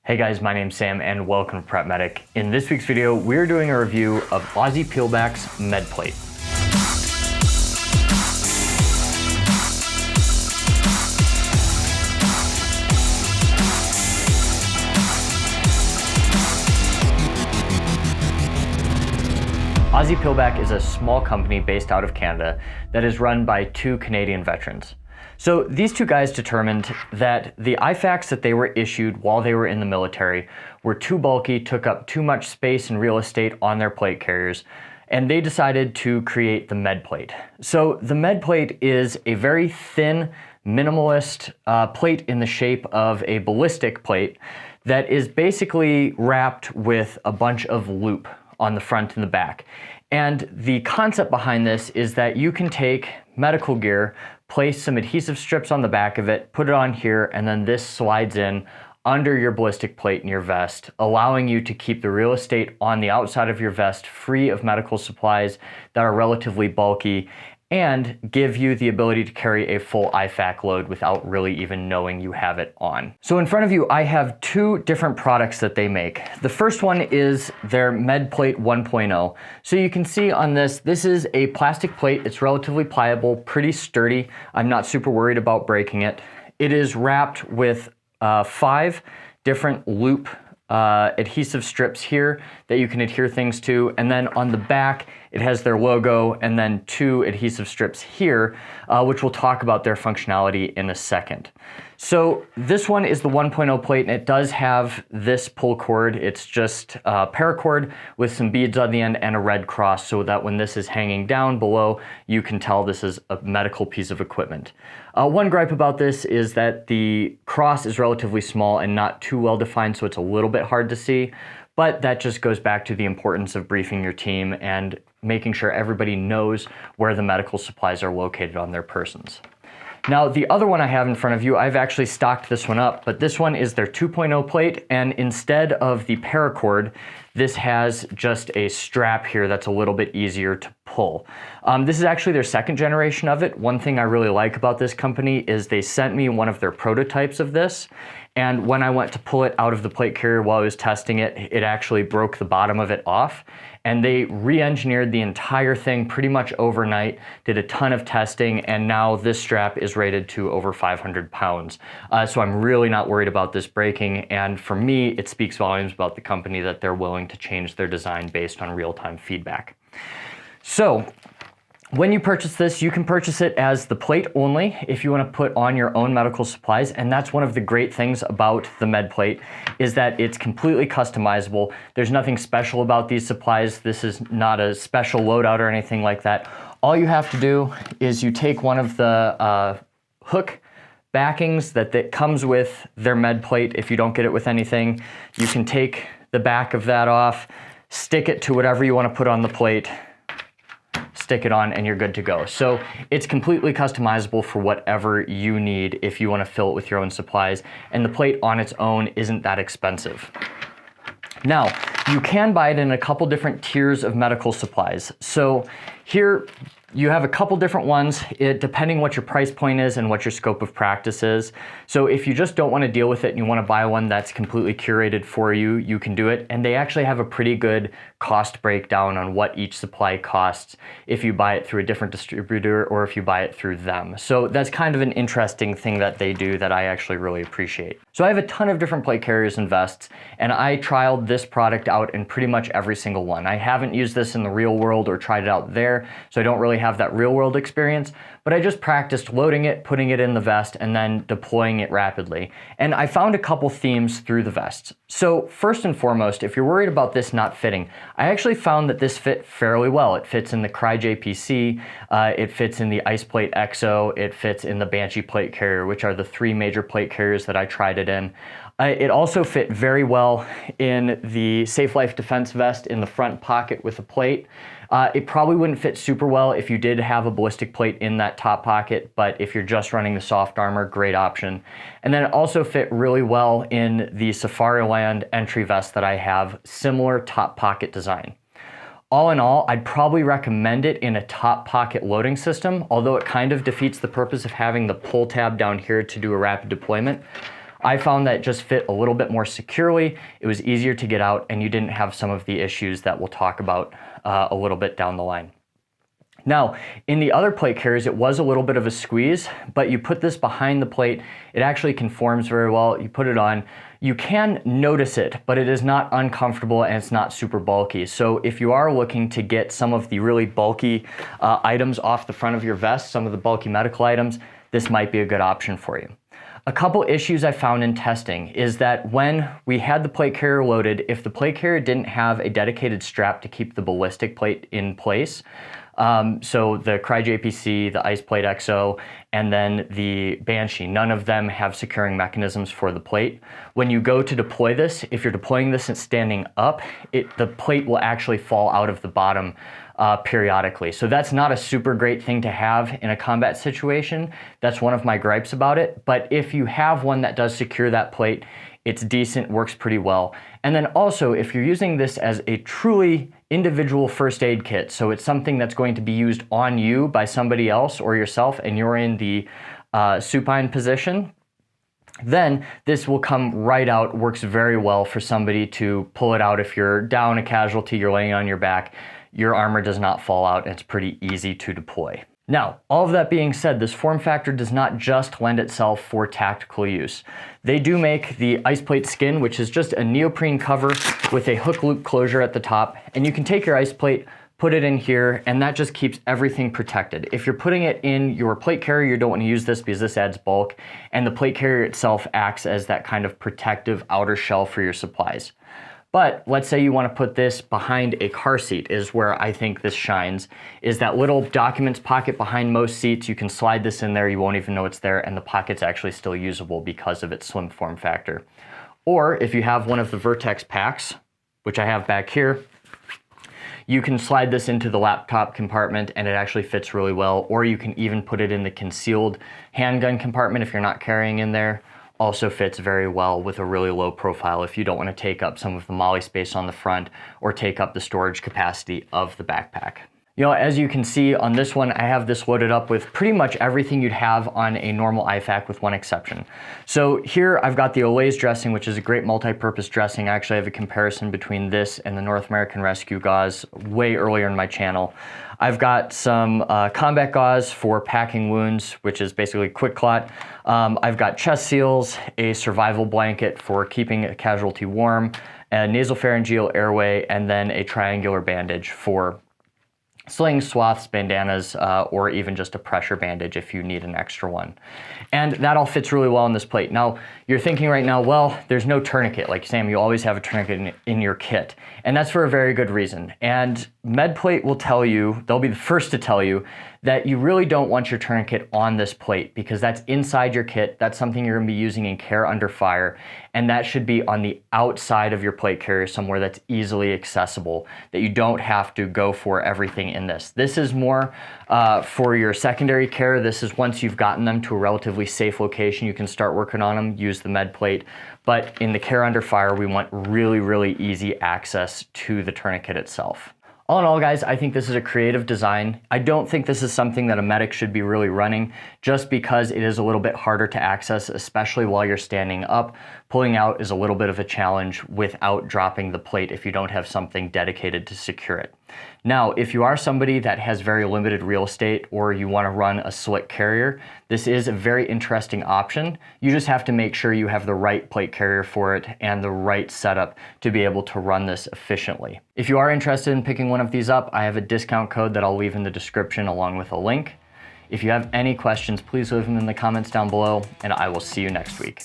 Hey guys, my name's Sam and welcome to PrepMedic. In this week's video, we're doing a review of Aussie Peelback's M.E.D Plate. Aussie Peelback is a small company based out of Canada that is run by two Canadian veterans. So these two guys determined that the IFAKs that they were issued while they were in the military were too bulky, took up too much space and real estate on their plate carriers, and they decided to create the M.E.D Plate. So the M.E.D Plate is a very thin, minimalist plate in the shape of a ballistic plate that is basically wrapped with a bunch of loop on the front and the back. And the concept behind this is that you can take medical gear, place some adhesive strips on the back of it, put it on here, and then this slides in under your ballistic plate in your vest, allowing you to keep the real estate on the outside of your vest free of medical supplies that are relatively bulky and give you the ability to carry a full IFAK load without really even knowing you have it on. So in front of you, I have two different products that they make. The first one is their M.E.D Plate 1.0. So you can see on this is a plastic plate. It's relatively pliable, pretty sturdy. I'm not super worried about breaking it. It is wrapped with 5 different loop adhesive strips here that you can adhere things to, and then on the back it has their logo and then 2 adhesive strips here, which we'll talk about their functionality in a second. So this one is the 1.0 plate, and it does have this pull cord. It's just paracord with some beads on the end and a red cross, so that when this is hanging down below, you can tell this is a medical piece of equipment. One gripe about this is that the cross is relatively small and not too well defined, so it's a little bit hard to see, but that just goes back to the importance of briefing your team and making sure everybody knows where the medical supplies are located on their persons. Now, the other one I have in front of you, I've actually stocked this one up, but this one is their 2.0 plate, and instead of the paracord, this has just a strap here that's a little bit easier to pull. This is actually their second generation of it. One thing I really like about this company is they sent me one of their prototypes of this, and when I went to pull it out of the plate carrier while I was testing it, it actually broke the bottom of it off. And they re-engineered the entire thing pretty much overnight, did a ton of testing, and now this strap is rated to over 500 pounds. So I'm really not worried about this breaking, and for me, it speaks volumes about the company that they're willing to change their design based on real-time feedback. So when you purchase this, you can purchase it as the plate only if you want to put on your own medical supplies, and that's one of the great things about the M.E.D Plate is that it's completely customizable. There's nothing special about these supplies. This is not a special loadout or anything like that. All you have to do is you take one of the hook backings that comes with their M.E.D Plate. If you don't get it with anything, you can take the back of that off, stick it to whatever you want to put on the plate, stick it on, and you're good to go. So it's completely customizable for whatever you need if you want to fill it with your own supplies, and the plate on its own isn't that expensive. Now, you can buy it in a couple different tiers of medical supplies. So here you have a couple different ones, depending what your price point is and what your scope of practice is. So if you just don't want to deal with it and you want to buy one that's completely curated for you, you can do it. And they actually have a pretty good cost breakdown on what each supply costs if you buy it through a different distributor or if you buy it through them. So that's kind of an interesting thing that they do that I actually really appreciate. So I have a ton of different plate carriers and vests, and I trialed this product out in pretty much every single one. I haven't used this in the real world or tried it out there, so I don't really have that real world experience, but I just practiced loading it, putting it in the vest, and then deploying it rapidly. And I found a couple themes through the vests. So first and foremost, if you're worried about this not fitting, I actually found that this fit fairly well. It fits in the Cry JPC, it fits in the Ice Plate XO, it fits in the Banshee plate carrier, which are the 3 major plate carriers that I tried it in. It also fit very well in the Safe Life Defense vest in the front pocket with a plate. It probably wouldn't fit super well if you did have a ballistic plate in that top pocket, but if you're just running the soft armor, great option. And then it also fit really well in the Safariland entry vest that I have, similar top pocket design. All in all, I'd probably recommend it in a top pocket loading system, although it kind of defeats the purpose of having the pull tab down here to do a rapid deployment. I found that it just fit a little bit more securely. It was easier to get out, and you didn't have some of the issues that we'll talk about a little bit down the line. Now, in the other plate carriers, it was a little bit of a squeeze, but you put this behind the plate, it actually conforms very well. You put it on, you can notice it, but it is not uncomfortable and it's not super bulky. So if you are looking to get some of the really bulky items off the front of your vest, some of the bulky medical items, this might be a good option for you. A couple issues I found in testing is that when we had the plate carrier loaded, if the plate carrier didn't have a dedicated strap to keep the ballistic plate in place, so the Cry-JPC, the Ice Plate XO, and then the Banshee, none of them have securing mechanisms for the plate. When you go to deploy this, if you're deploying this and standing up, the plate will actually fall out of the bottom periodically. So that's not a super great thing to have in a combat situation. That's one of my gripes about it. But if you have one that does secure that plate, it's decent, works pretty well. And then also, if you're using this as a truly individual first aid kit, so it's something that's going to be used on you by somebody else or yourself, and you're in the supine position, then this will come right out, works very well for somebody to pull it out. If you're down a casualty, you're laying on your back, your armor does not fall out, and it's pretty easy to deploy. Now, all of that being said, this form factor does not just lend itself for tactical use. They do make the ice plate skin, which is just a neoprene cover with a hook loop closure at the top, and you can take your ice plate, put it in here, and that just keeps everything protected. If you're putting it in your plate carrier, you don't want to use this because this adds bulk, and the plate carrier itself acts as that kind of protective outer shell for your supplies. But let's say you want to put this behind a car seat, is where I think this shines, is that little documents pocket behind most seats. You can slide this in there, you won't even know it's there, and the pocket's actually still usable because of its slim form factor. Or if you have one of the Vertex packs, which I have back here, you can slide this into the laptop compartment and it actually fits really well. Or you can even put it in the concealed handgun compartment if you're not carrying in there. Also fits very well with a really low profile if you don't want to take up some of the MOLLE space on the front or take up the storage capacity of the backpack. You know, as you can see on this one, I have this loaded up with pretty much everything you'd have on a normal IFAK with one exception. So here I've got the Olays dressing, which is a great multi-purpose dressing. I actually have a comparison between this and the North American Rescue gauze way earlier in my channel. I've got some combat gauze for packing wounds, which is basically quick clot. I've got chest seals, a survival blanket for keeping a casualty warm, a nasopharyngeal airway, and then a triangular bandage for slings, swaths, bandanas, or even just a pressure bandage if you need an extra one. And that all fits really well on this plate. Now, you're thinking right now, well, there's no tourniquet. Like Sam, you always have a tourniquet in your kit. And that's for a very good reason. And Med Plate will tell you, they'll be the first to tell you, that you really don't want your tourniquet on this plate because that's inside your kit. That's something you're gonna be using in care under fire. And that should be on the outside of your plate carrier, somewhere that's easily accessible, that you don't have to go for everything in this. This is more for your secondary care. This is once you've gotten them to a relatively safe location, you can start working on them, use the Med Plate. But in the care under fire, we want really, really easy access to the tourniquet itself. All in all, guys, I think this is a creative design. I don't think this is something that a medic should be really running just because it is a little bit harder to access, especially while you're standing up. Pulling out is a little bit of a challenge without dropping the plate if you don't have something dedicated to secure it. Now, if you are somebody that has very limited real estate or you want to run a slick carrier, this is a very interesting option. You just have to make sure you have the right plate carrier for it and the right setup to be able to run this efficiently. If you are interested in picking one of these up, I have a discount code that I'll leave in the description along with a link. If you have any questions, please leave them in the comments down below, and I will see you next week.